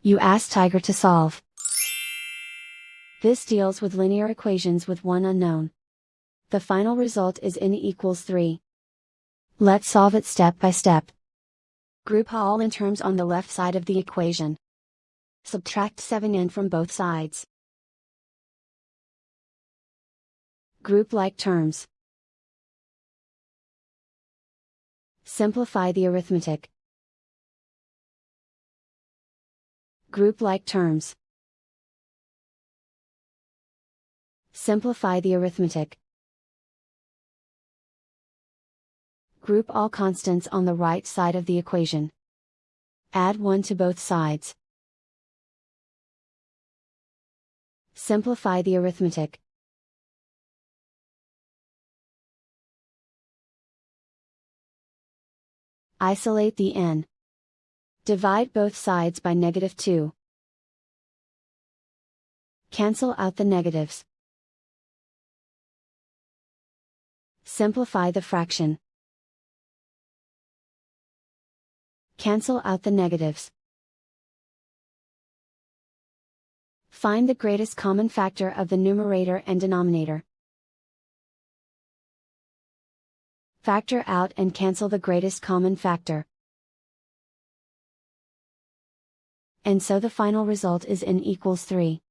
You ask Tiger to solve. This deals with linear equations with one unknown. The final result is n equals 3. Let's solve it step by step. Group all n terms on the left side of the equation. Subtract 7n from both sides. Group like terms. Simplify the arithmetic. Group like terms. Simplify the arithmetic. Group all constants on the right side of the equation. Add 1 to both sides. Simplify the arithmetic. Isolate the n. Divide both sides by -2. Cancel out the negatives. Simplify the fraction. Cancel out the negatives. Find the greatest common factor of the numerator and denominator. Factor out and cancel the greatest common factor. And so the final result is n equals 3.